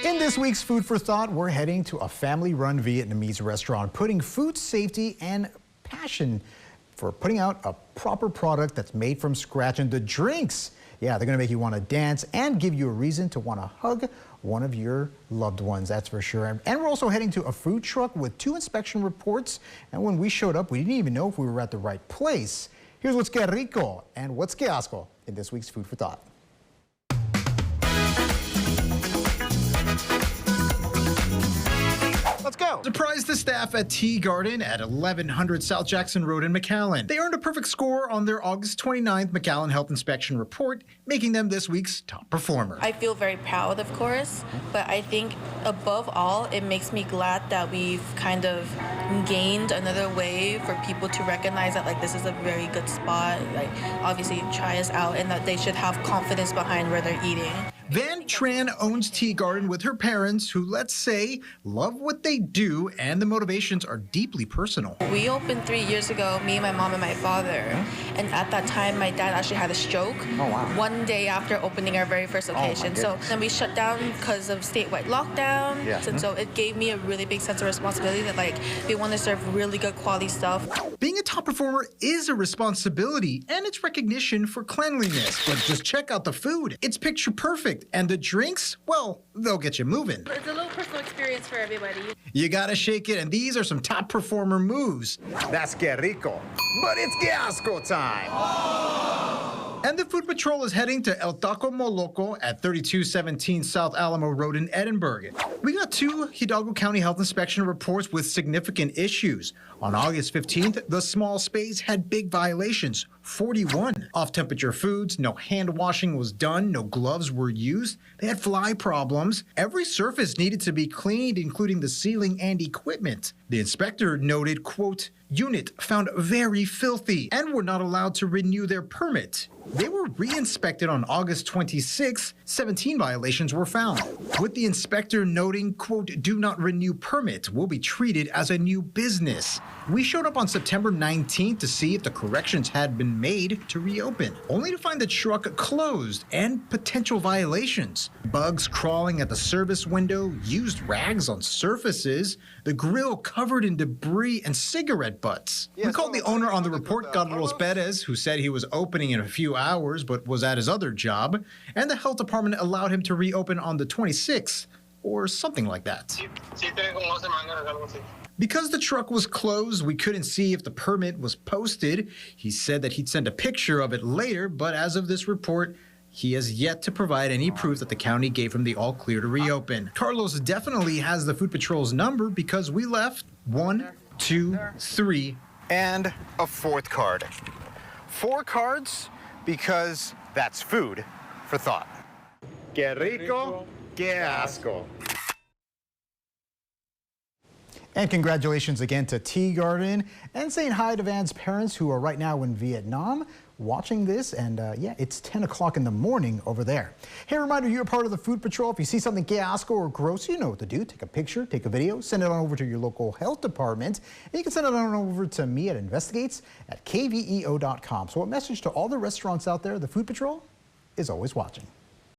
In this week's Food for Thought, we're heading to a family-run Vietnamese restaurant, putting food safety and passion for putting out a proper product that's made from scratch. And the drinks, yeah, they're gonna make you want to dance and give you a reason to want to hug one of your loved ones, that's for sure. And we're also heading to a food truck with 2 inspection reports. And when we showed up, we didn't even know if we were at the right place. Here's what's que rico and what's que asco in this week's Food for Thought. Let's go. Surprised the staff at Tea Garden at 1100 South Jackson Road in McAllen. They earned a perfect score on their August 29th McAllen Health Inspection Report, making them this week's top performer. I feel very proud, of course, but I think above all, it makes me glad that we've kind of gained another way for people to recognize that like this is a very good spot, like obviously try us out, and that they should have confidence behind where they're eating. Van Tran owns Tea Garden with her parents who, let's say, love what they do, and the motivations are deeply personal. We opened 3 years ago, me, my mom, and my father. And at that time, my dad actually had a stroke. Oh, wow. One day after opening our very first location. So then we shut down because of statewide lockdown. Yeah. And so it gave me a really big sense of responsibility that like we want to serve really good quality stuff. Being a top performer is a responsibility, and it's recognition for cleanliness. But just check out the food. It's picture perfect. And the drinks, well, they'll get you moving. It's a little personal experience for everybody. You gotta shake it, and these are some top performer moves. That's que rico, but it's que asco time. And the Food Patrol is heading to El Taco Moloco at 3217 South Alamo Road in Edinburgh. We got 2 Hidalgo County Health Inspection reports with significant issues. On August 15th, the small space had big violations, 41. Off-temperature foods, no hand washing was done, no gloves were used. They had fly problems. Every surface needed to be cleaned, including the ceiling and equipment. The inspector noted, quote, "Unit found very filthy and were not allowed to renew their permit." They were re-inspected on August 26. 17 violations were found, with the inspector noting, quote, "Do not renew permit, will be treated as a new business." We showed up on September 19th to see if the corrections had been made to reopen, only to find the truck closed and potential violations. Bugs crawling at the service window, used rags on surfaces, the grill covered in debris and cigarette butts. We called the owner on the report, Carlos Perez, who said he was opening in a few hours but was at his other job, and the health department allowed him to reopen on the 26th or something like that. Because the truck was closed, we couldn't see if the permit was posted. He said that he'd send a picture of it later, but as of this report, he has yet to provide any proof that the county gave him the all clear to reopen. Carlos definitely has the Food Patrol's number because we left 1, 2, 3, and a 4th card. 4 cards because that's food for thought. Que rico, que asco. And congratulations again to Tea Garden, and saying hi to Van's parents who are right now in Vietnam watching this. And yeah, it's 10 o'clock in the morning over there. Hey, reminder, you're a part of the Food Patrol. If you see something que asco or gross, you know what to do. Take a picture, take a video, send it on over to your local health department. And you can send it on over to me at investigates@kveo.com. So a message to all the restaurants out there, the Food Patrol is always watching.